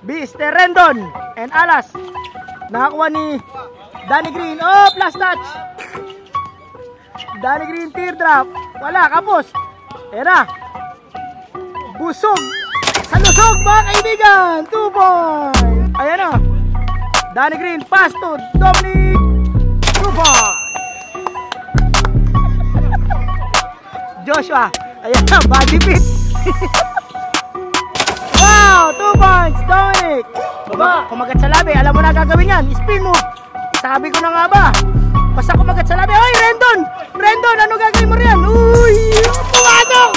Mr. Rendon and Alas. Nakakuha ni Danny Green. Oh, last touch. Danny Green teardrop. Wala, kapos. Era. Busog. Sa lusog mga kaibigan. 2 points. Ayan o. Danny Green pass to Dominic. 2 points. Joshua. Ayan na, body fit. Wow, 2 points, Dominic. Kumagat sa labi, alam mo na gagawin yan. Spin move. Sabi ko na nga ba. Basta kumagat sa labi. Oy, Rendon! Rendon, ano gagawin mo riyan? Uy, pumasok!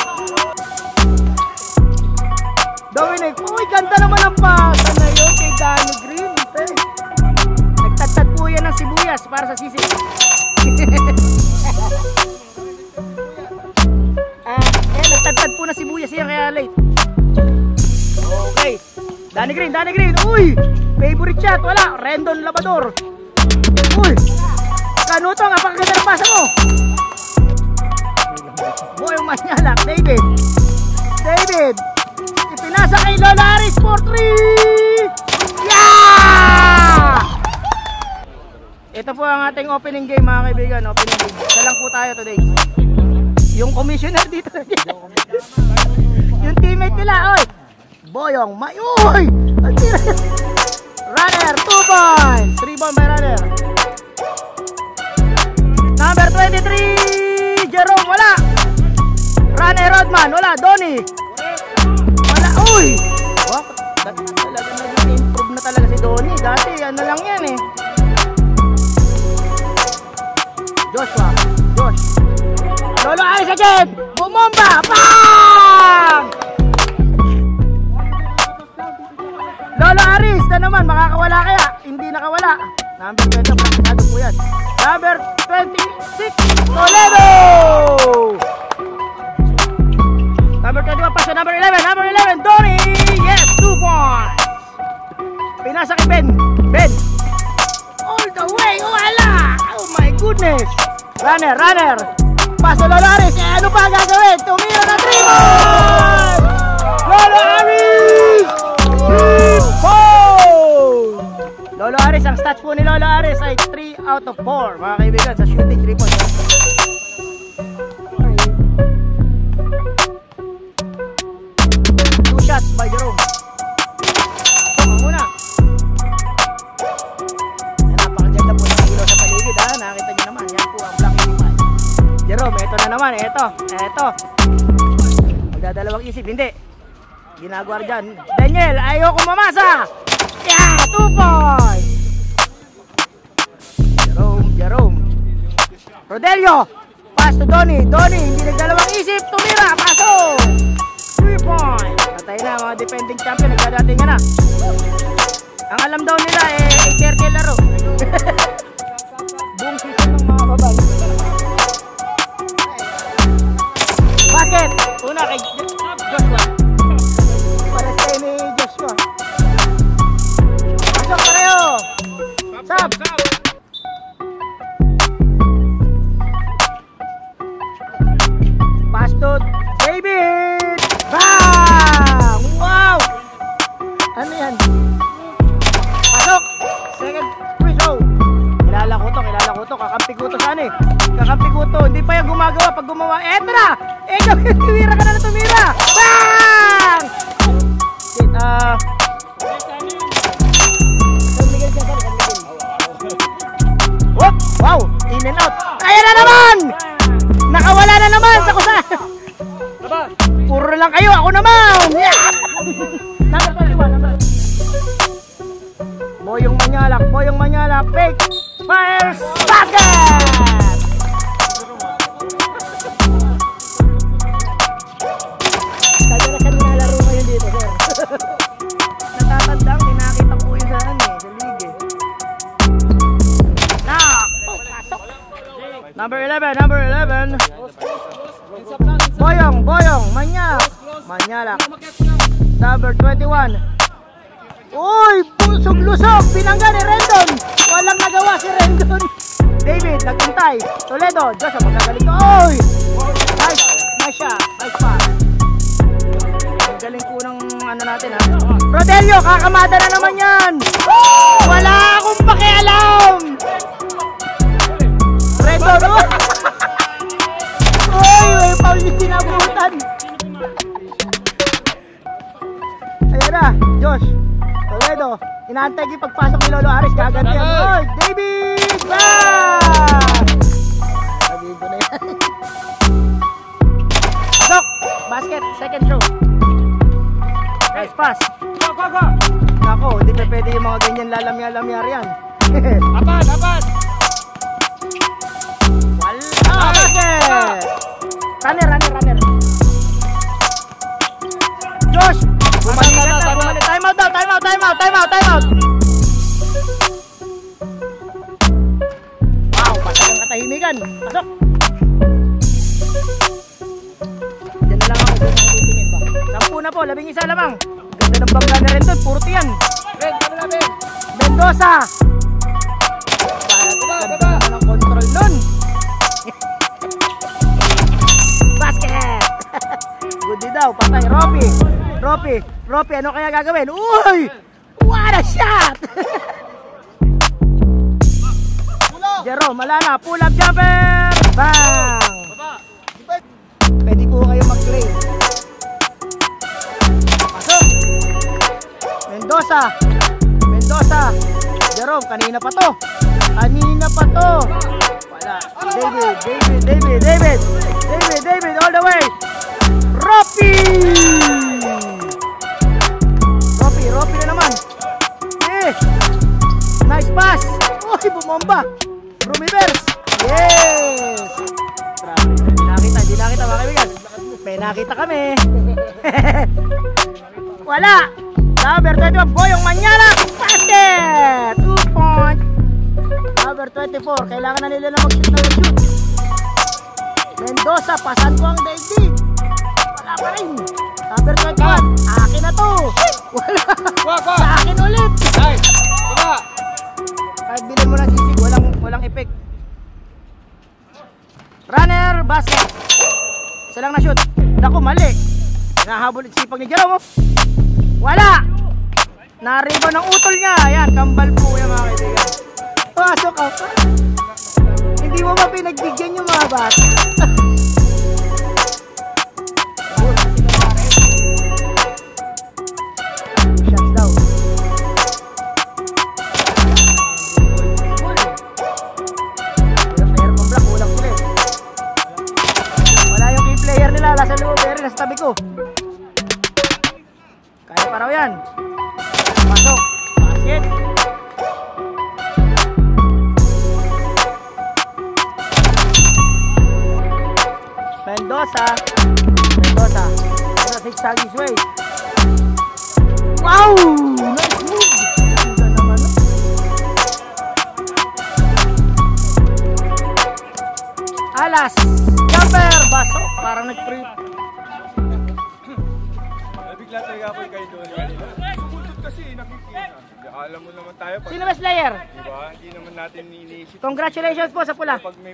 Dominic, uy, ganda naman ang pasa na yun kay Danny Green. Nagtatad po yan ng sibuyas para sa sisig. Nagtatad po na sibuyas yan kaya late. Okay, Danny Green, uy! Favorite shot, wala, Rendon Labador. Uy! Kanutong, apakaganda ng pasa mo. Boyong Manyalak, David. Ipinasa kay Lola Aris for 3. Yeah! Ito po ang ating opening game mga kaibigan. Opening game, isa lang po tayo today. Yung commissioner dito. Yung teammate nila, oy! Boyong Mayoy! Runner, 2 points. 3 points by Runner. Number 23, Jerome, wala. Runner Rodman, wala. Donnie, wala. Uy! Wow, talaga nag-improve na talaga si Donnie. Dati, ano lang yan eh. Joshua, Lolo Aris again! Bumomba! Bang! Lolo Aris na naman, makakawala kaya? Hindi nakawala. Number 20, pasado po yan. Number 26, Toledo! Number 21, paso. Number 11, Donnie! Yes, 2 points! Pinasa kay Ben. All the way, wala! Oh my goodness! Runner! Paso Lolo Aris, ano pa gagawin? Tumira na 3 points! Lolo Aris! 3 points! Lolo Aris, ang stats po ni Lolo Aris ay 3 out of 4 mga kaibigan sa shooting 3 points. 2 shots by Jerome. Ang muna. Napakaganda po ng hilo sa paligid ha. Nakita nyo naman, yan po ang Black 85. Jerome, ito na naman, ito. Magdadalawang isip, hindi. Ginagawa dyan. Daniel, ayoko mamasa. Yeah, 2 points. Jerome. Rodelio, pass to Donnie, hindi nagdalawang isip, tumira, paso. 3 points. Patay na mga defending champion, nagdadating na. Ang alam daw nila circle laro. Buong season ng mga babal. Basket, una kay Joshua. Para sa ni Joshua. Pasok pareho. Sab. Pass to David. Bang! Wow! Ano yan? Pasok. Second free throw. Kilala ko to. Kakampi ko to saan eh. Hindi pa yung gumagawa. Pag gumawa, eto na! Tumira ka na tumira! Bang! Wow! In and out. Kaya na naman! Nakawala na naman sa kusa. Puro lang kayo. Ako naman! Number 21. Boyong Manyalak. Fake. Fires. Basket! Kaya na nalaro ngayon dito, sir. Natatandang, tinakita po yun sa league. Pasok. Number 11. Boyong Manyalak. Number 21. Uy, busog-lusog. Pinangga ni Rendon. Walang nagawa si Rendon. David, nagtintay. Toledo, Joshua, magagaling to. Uy! Nice shot. Nice pass. Ang galing po ng ano natin ha. Rodelio, kakamada na naman yan. Wala akong pakialam. Record. Uy, may foul yung sinabutan. Ayan na, Josh Toledo. Inaantay yung pagpasok ni Lolo Aris. Gaganti yan. Oy, David! Sabihin ko na yan. Pasok! Basket, second throw. Nice pass. Go! Ako, hindi pa pwede yung mga ganyan lalamya-lamya riyan. Apat! Wala! Basket! Runner. Josh! Bumalik ka na, bumalik. Time out. Wow, pasok ang katahimikan. Pasok! Diyan na lang ako, doon ako titingin ba? 10 na po, 11 lamang. Ganda ng bangga na rin doon, puro tiyan. Ben, kami na, Ben! Mendoza! Ganda ng control nun. Basket! Good daw, patay. Ropi, ano kaya gagawin? Uy! What a shot! Jerome, wala na. Pull up jumper! Bang! Pwede po kayo mag-play. Pasok! Mendoza! Jerome, kanina pa to. Wala. David, all the way. Ropi na naman. Nice pass. Uy, bumomba. Rumivers. Yes. Hindi nakita mga kaibigan. May nakita kami. Wala. Number 21, Boyong Manyala. Basket. 2 point. Number 24, kailangan na nila na mag-shoot na shoot. Mendoza, pasan ko ang daigdig. Wala pa rin. Number 21, akin na to. Wala. Sa akin ulit. Nice! Diba? Kahit bilhin mo na sisig, walang effect. Runner, basket. Isa lang na shoot. Naku, mali. Nahabol sipag ni Jerome. Wala. Nariba ng utol niya. Ayan, kambal po yan mga kaibigan. Pasok ka pa. Hindi mo ba pinagbigyan yung mga bata? Shots daw. Player mong black, ulang sila eh. Wala yung key player nila. Nasa loob, pero nasa tabi ko. Kaya pa raw yan. Pasok. Basket. Mendoza. Zigzag his way. Wow! Nice move! Ganda naman. Alas. Jumper. Baso. Parang nag-free. Nabigla talaga ako kayo doon. Sumunod kasi nakikita. Alam mo naman tayo. Sino best player? Diba? Hindi naman natin iniisip. Congratulations po sa pula. Pag may